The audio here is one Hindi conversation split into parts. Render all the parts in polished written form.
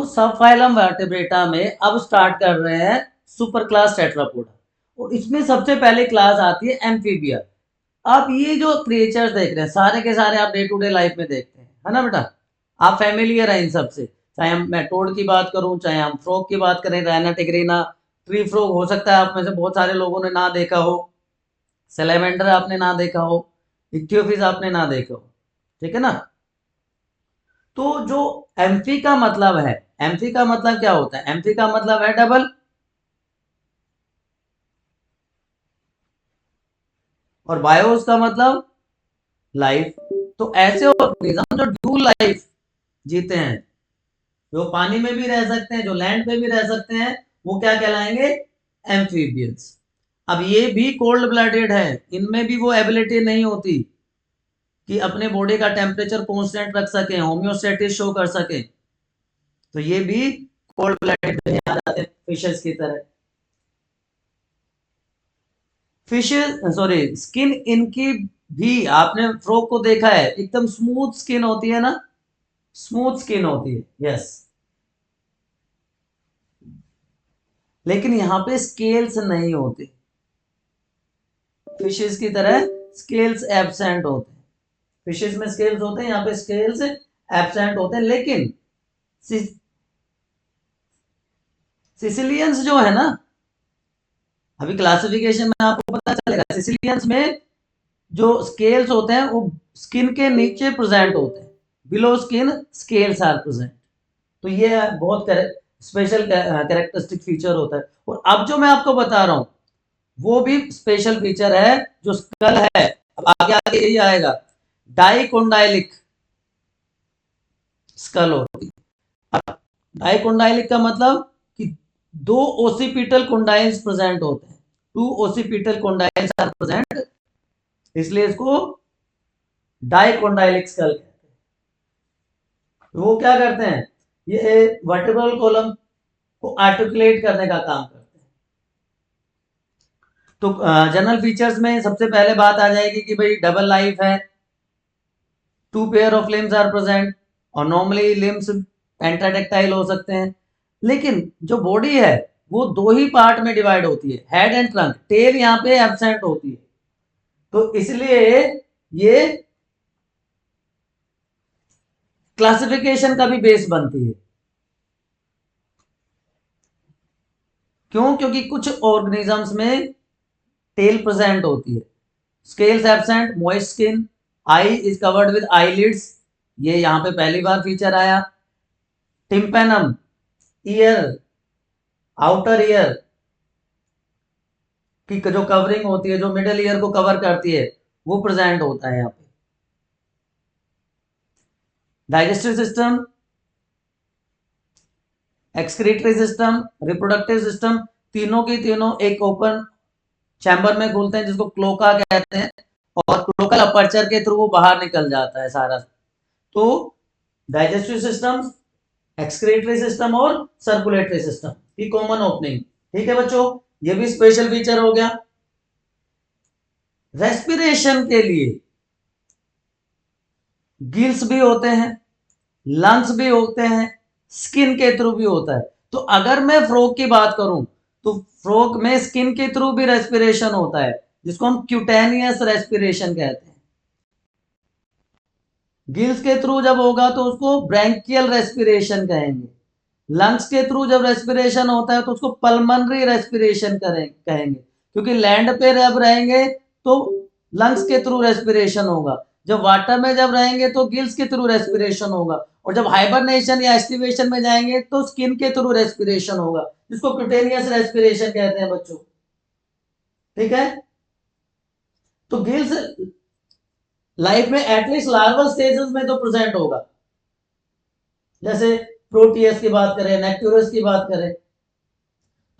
सब फाइलम वर्टेब्रेटा में अब स्टार्ट कर रहे हैं सुपर क्लास टेट्रापोडा, और इसमें सबसे पहले क्लास आती है एम्फीबिया। आप ये जो क्रिएचर्स देख रहे हैं सारे के सारे आप डे टू डे लाइफ में देखते हैं, है ना बेटा? आप फैमिलियर हैं इन सबसे, चाहे हम मेटोड की बात करूं, चाहे हम फ्रॉग की बात करें, रैना टिग्रीना, ट्री फ्रॉग, हो सकता है आप में से बहुत सारे लोगों ने ना देखा हो, सैलेमेंडर आपने ना देखा हो, इक्थियोफिस आपने ना देखा हो, ठीक है ना? तो जो एम्फी का मतलब है, एम्फी का मतलब क्या होता है? एम्फी का मतलब है डबल, और बायोस का मतलब लाइफ। तो ऐसे ऑर्गेनिज्म जो ड्यूल लाइफ जीते हैं, जो पानी में भी रह सकते हैं, जो लैंड पे भी रह सकते हैं, वो क्या कहलाएंगे? एम्फीबियंस। अब ये भी कोल्ड ब्लडेड है, इनमें भी वो एबिलिटी नहीं होती कि अपने बॉडी का टेम्परेचर कांस्टेंट रख सकें, होम्योस्टेटिस शो कर सकें। तो ये भी कोल्ड ब्लडेड में आ जाते हैं फिशेस की तरह। फिशेस, सॉरी, स्किन इनकी भी आपने फ्रॉग को देखा है, एकदम स्मूथ स्किन होती है ना, स्मूथ स्किन होती है, यस। लेकिन यहाँ पे स्केल्स नहीं होते, फिशेस की तरह स्केल्स एब्सेंट होते हैं। फिशेस में स्केल्स होते हैं, यहाँ पे स्केल्स एब्सेंट होते हैं। लेकिन सिसिलियंस जो है ना, अभी क्लासिफिकेशन में आपको पता चलेगा, सिसिलियंस में जो स्केल्स होते हैं वो स्किन के नीचे प्रेजेंट होते हैं, below skin scales are present. तो ये बहुत स्पेशल कैरेक्टरिस्टिक फीचर होता है। और अब जो मैं आपको बता रहा हूं वो भी स्पेशल फीचर है, जो स्कल है। अब आगे आगे यही आएगा, डाइकोंडाइलिक स्कल होती है। अब डाइकोंडाइलिक का मतलब कि दो ओसिपिटल कोंडाइल्स प्रेजेंट होते हैं, टू ओसिपिटल कोंडाइल्स आर प्रेजेंट, इसलिए इसको डाइकोंडाइलिक स्कल कहते हैं। वो क्या करते हैं? ये वर्टिब्रल कॉलम को आर्टिकुलेट करने का काम करते हैं। तो जनरल फीचर्स में सबसे पहले बात आ जाएगी कि भाई डबल लाइफ है, two pair of limbs are present, और नॉर्मली लिम्स पेंटाडेक्टाइल हो सकते हैं। लेकिन जो बॉडी है वो दो ही पार्ट में डिवाइड होती है, हेड एंड ट्रंक। टेल यहाँ पे एब्सेंट होती है, तो इसलिए ये क्लासिफिकेशन का भी बेस बनती है। क्यों? क्योंकि कुछ ऑर्गेनिजम्स में टेल प्रेजेंट होती है, scales absent, moist skin, I is covered with eyelids, ये यहां पे पहली बार फीचर आया। टिम्पेनम, ईयर, आउटर ईयर की जो कवरिंग होती है, जो मिडिल ईयर को कवर करती है, वो प्रेजेंट होता है यहाँ पे। Digestive system, excretory system, reproductive system, तीनों की तीनों एक ओपन चैम्बर में खुलते हैं, जिसको क्लोका कहते हैं, और क्लोकल अपर्चर के थ्रू वो बाहर निकल जाता है सारा। तो डाइजेस्टिव सिस्टम, एक्सक्रीटरी सिस्टम और सर्कुलेटरी सिस्टम की कॉमन ओपनिंग। ठीक है बच्चों, ये भी स्पेशल फीचर हो गया। रेस्पिरेशन के लिए गिल्स भी होते हैं, लंग्स भी होते हैं, स्किन के थ्रू भी होता है। तो अगर मैं फ्रॉग की बात करूं तो फ्रॉग में स्किन के थ्रू भी रेस्पिरेशन होता है, जिसको हम क्यूटेनियस रेस्पिरेशन कहते हैं। गिल्स के थ्रू जब होगा तो उसको ब्रैंकियल रेस्पिरेशन कहेंगे। लंग्स के थ्रू जब रेस्पिरेशन होता है तो उसको पल्मनरी रेस्पिरेशन कहेंगे, क्योंकि लैंड पे जब रहेंगे तो लंग्स के थ्रू रेस्पिरेशन होगा, जब वाटर में जब रहेंगे तो गिल्स के थ्रू रेस्पिरेशन होगा, और जब हाइबरनेशन या एस्टिवेशन में जाएंगे तो स्किन के थ्रू रेस्पिरेशन होगा, जिसको क्यूटेनियस रेस्पिरेशन कहते हैं बच्चों। ठीक है? तो गिल्स लाइफ में एटलीस्ट लार्वल स्टेजेस में तो प्रेजेंट होगा, जैसे प्रोटियस की बात करें, नेक्टुरस की बात करें।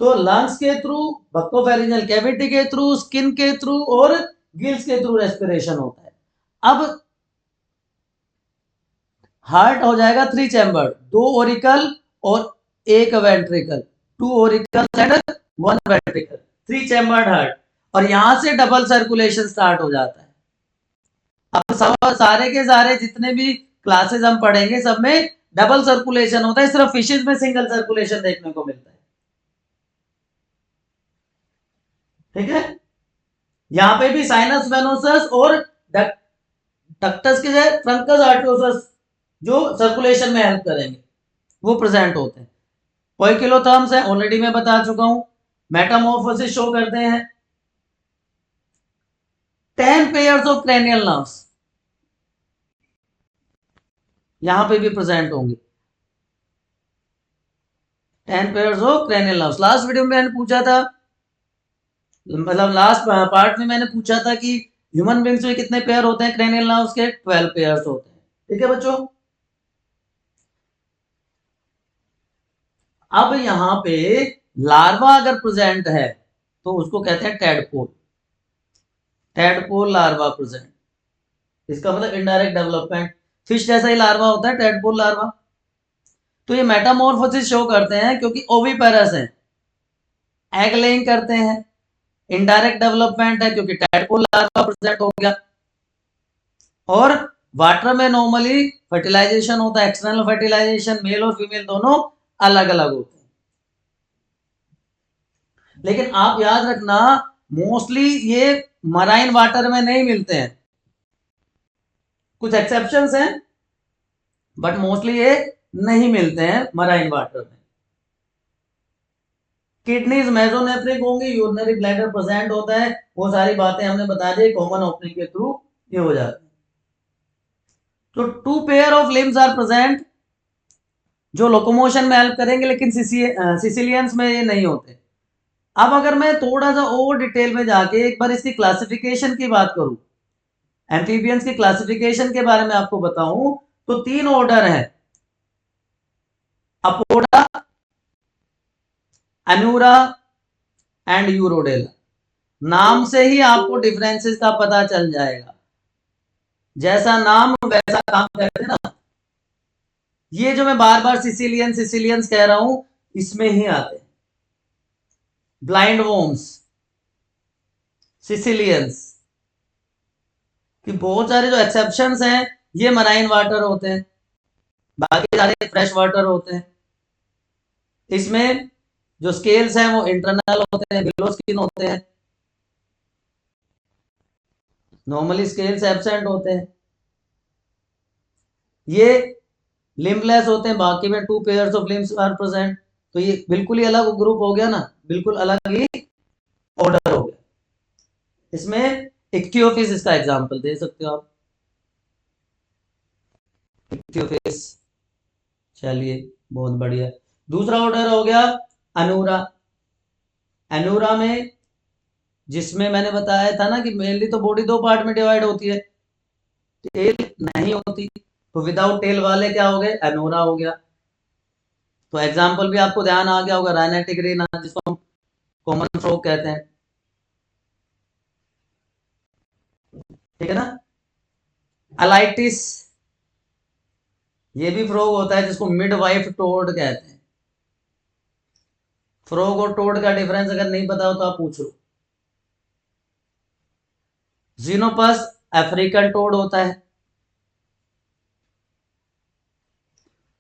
तो लंग्स के थ्रू, बक्कोफेरिंजियल कैविटी के थ्रू, स्किन के थ्रू और गिल्स के थ्रू रेस्पिरेशन होता है। अब हार्ट हो जाएगा थ्री चैम्बर, दो ओरिकल और एक ventricle, two auricle and one ventricle, three chambered heart, और यहां से डबल सर्कुलेशन स्टार्ट हो जाता है। अब सब सारे के सारे जितने भी क्लासेस हम पढ़ेंगे सब में डबल सर्कुलेशन होता है, सिर्फ फिशेज में सिंगल सर्कुलेशन देखने को मिलता है। ठीक है, यहां पे भी साइनस वेनोसस और डक्टस के जगह ट्रंकस आर्टियोसस जो सर्कुलेशन में हेल्प करेंगे वो प्रेजेंट होते हैं। पोइकिलोथर्म्स है, ऑलरेडी मैं बता चुका हूं। मेटामॉर्फोसिस शो करते हैं 10 पेयर्स ऑफ क्रेनियल नर्व्स, यहां पे भी प्रेजेंट होंगे 10 pairs of cranial nerves. Last video में मैंने पूछा था, मतलब लास्ट पार्ट में मैंने पूछा था कि ह्यूमन बींग्स में कितने पेयर होते हैं क्रेनियल नर्व्स के, 12 पेयर्स होते हैं। ठीक है बच्चों, अब यहां पे लार्वा अगर प्रेजेंट है तो उसको कहते हैं टेडपोल, टेडपोल लार्वा प्रेजेंट, इसका मतलब इनडायरेक्ट डेवलपमेंट। फिश जैसा ही लार्वा होता है टेडपोल लार्वा। तो ये मेटामॉर्फोसिस शो करते हैं क्योंकि ओविपेरस है, एग लेइंग करते हैं। इनडायरेक्ट डेवलपमेंट है क्योंकि टेडपोल लार्वा प्रेजेंट हो गया। और वाटर में नॉर्मली फर्टिलाइजेशन होता है, एक्सटर्नल फर्टिलाइजेशन, मेल और फीमेल दोनों अलग अलग होते हैं। लेकिन आप याद रखना मोस्टली ये मराइन वाटर में नहीं मिलते हैं, कुछ एक्सेप्शंस हैं बट मोस्टली ये नहीं मिलते हैं मराइन वाटर में। किडनीज मेसोनेफ्रिक होंगी, यूरिनरी ब्लैडर प्रेजेंट होता है, वो सारी बातें हमने बता दी, कॉमन ओपनिंग के थ्रू ये हो जाता है। तो 2 pair of limbs are present जो लोकोमोशन में हेल्प करेंगे, लेकिन सिसिलियंस में ये नहीं होते। अब अगर मैं थोड़ा सा और डिटेल में जाके एक बार इसकी क्लासिफिकेशन की बात करूं, एम्फीबियंस की क्लासिफिकेशन के बारे में आपको बताऊं, तो 3 ऑर्डर है, अपोडा, एनूरा एंड यूरोडेला। नाम से ही आपको डिफरेंसेस का पता चल जाएगा, जैसा नाम वैसा काम करते हैं ना। ये जो मैं बार बार सिसिलियंस कह रहा हूं, इसमें ही आते हैं ब्लाइंड वॉर्म्स, सिसिलियंस कि बहुत सारे जो एक्सेप्शंस हैं ये मराइन वाटर होते हैं, बाकी सारे फ्रेश वाटर होते हैं। इसमें जो स्केल्स हैं वो इंटरनल होते हैं, बिलो स्किन होते हैं, नॉर्मली स्केल्स एब्सेंट होते हैं। ये लिम्बलेस होते हैं, बाकी में 2 pairs of limbs are present. तो ये बिल्कुल ही अलग ग्रुप हो गया ना, बिल्कुल अलग ही ऑर्डर हो गया। इसमें इक्थियोफिस इसका एग्जांपल दे सकते हो आप, इक्थियोफिस। चलिए बहुत बढ़िया। दूसरा ऑर्डर हो गया अनूरा। एनूरा में जिसमें मैंने बताया था ना कि मेनली तो बॉडी 2 पार्ट में डिवाइड होती है, टेल नहीं होती, तो विदाउट टेल वाले क्या हो गए, एनोरा हो गया। तो एग्जाम्पल भी आपको ध्यान आ गया होगा, राइनेटिक रीना जिसको हम कॉमन फ्रॉग कहते हैं। ठीक है ना, अलाइटिस ये भी फ्रॉग होता है जिसको मिडवाइफ टोड कहते हैं। फ्रॉग और टोड का डिफरेंस अगर नहीं पता हो तो आप पूछ लो। जीनोपस अफ्रीकन टोड होता है,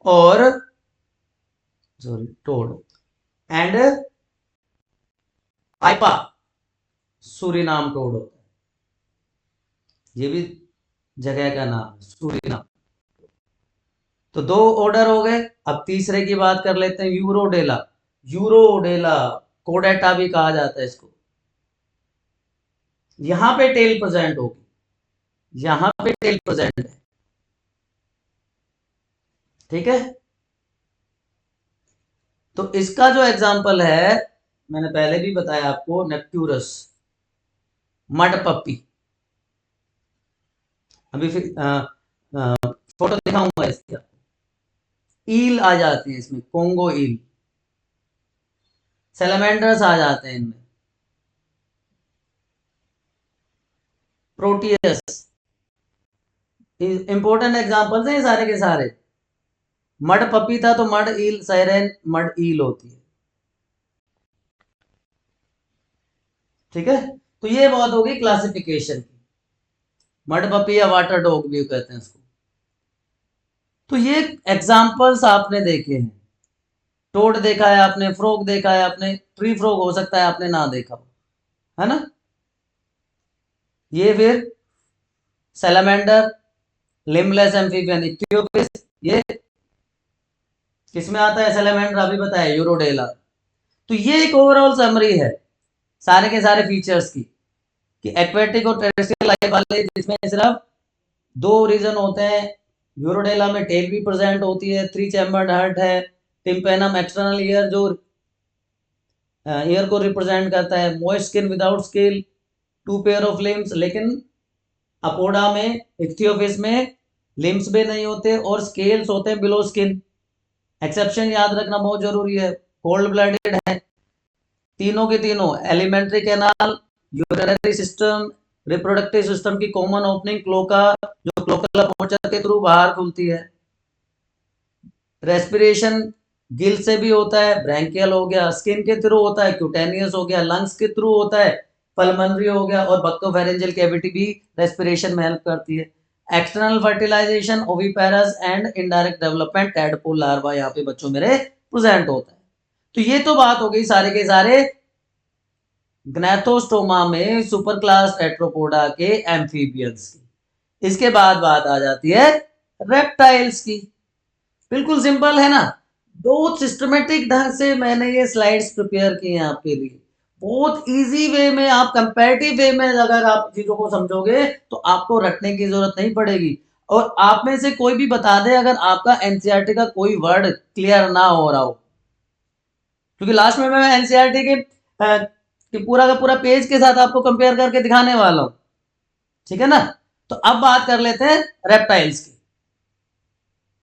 और सॉरी टोड, एंड आइपा सूरीनाम टोड होता है, ये भी जगह का नाम सूरीनाम। तो 2 ऑर्डर हो गए। अब तीसरे की बात कर लेते हैं, यूरोडेला। यूरोडेला कोडेटा भी कहा जाता है इसको। यहां पे टेल प्रेजेंट होगी, यहां पे टेल प्रेजेंट है। ठीक है, तो इसका जो एग्जांपल है मैंने पहले भी बताया आपको, नेक्टूरस, मड पप्पी। अभी फिर फोटो दिखाऊंगा इसका। ईल आ जाती है इसमें, कोंगो ईल, सेलेमेंडर्स आ जाते हैं इनमें, प्रोटियस, इंपॉर्टेंट एग्जांपल्स हैं ये सारे के सारे। मड पपी था तो मड ईल, साइरेन मड ईल होती है। ठीक है, तो ये बात होगी क्लासिफिकेशन की। मड पपी या वाटर डॉग भी कहते हैं इसको। तो ये एग्जाम्पल्स आपने देखे हैं, टोड देखा है आपने, फ्रॉग देखा है आपने, ट्री फ्रॉग हो सकता है आपने ना देखा हो, है ना। ये फिर सैलामेंडर, लिम्बलेस एम्फीबियन, इक्थियोपिस, ये किसमें आता है सैलामेंडर, अभी बताया यूरोडेला। तो ये एक ओवरऑल समरी है सारे के सारे फीचर्स की, कि एक्वेटिक और टेरेस्ट्रियल लाइफ वाले जिसमें सिर्फ दो रीजन होते हैं। यूरोडेला में टेल भी प्रेजेंट होती है, 3 चैम्बर्ड हार्ट है, टिम्पेनम एक्सटर्नल ईयर जो ईयर को रिप्रेजेंट करता है, moist skin without scale, 2 pair of limbs. लेकिन अपोडा में, इक्थियोपिस में लिम्स भी नहीं होते और स्केल्स होते हैं बिलो स्किन। एक्सेप्शन याद रखना बहुत जरूरी है, कोल्ड ब्लडेड है तीनों के तीनों, alimentary canal, urinary system, reproductive system की कॉमन ओपनिंग क्लोका, जो क्लोकल अपर्चर के थ्रू बाहर खुलती है। रेस्पिरेशन गिल से भी होता है, ब्रैंकियल हो गया, स्किन के थ्रू होता है, क्यूटेनियस हो गया, लंग्स के थ्रू होता है, पल्मोनरी हो गया, और बक्कोफेरेंजियल कैविटी भी रेस्पिरेशन में हेल्प करती है। External fertilisation, oviparous and indirect development, tadpole larva यहाँ पे बच्चों मेरे प्रेजेंट होता है। तो ये तो बात हो गई सारे के सारे ग्नैथोस्टोमा में सुपर क्लास टेट्रोपोडा के एम्फीबियंस की। इसके बाद बात आ जाती है रेप्टाइल्स की। बिल्कुल सिंपल है ना, बहुत सिस्टमेटिक ढंग से मैंने ये स्लाइड्स प्रिपेयर की हैं आपके लिए। बहुत इजी वे में, आप कंपैरेटिव वे में अगर आप चीजों को समझोगे तो आपको रटने की जरूरत नहीं पड़ेगी। और आप में से कोई भी बता दे अगर आपका एनसीईआरटी का कोई वर्ड क्लियर ना हो रहा हो, क्योंकि लास्ट में मैं एनसीईआरटी के पूरा का पूरा पेज के साथ आपको कंपेयर करके दिखाने वाला हूं, ठीक है ना। तो अब बात कर लेते हैं रेप्टाइल्स की।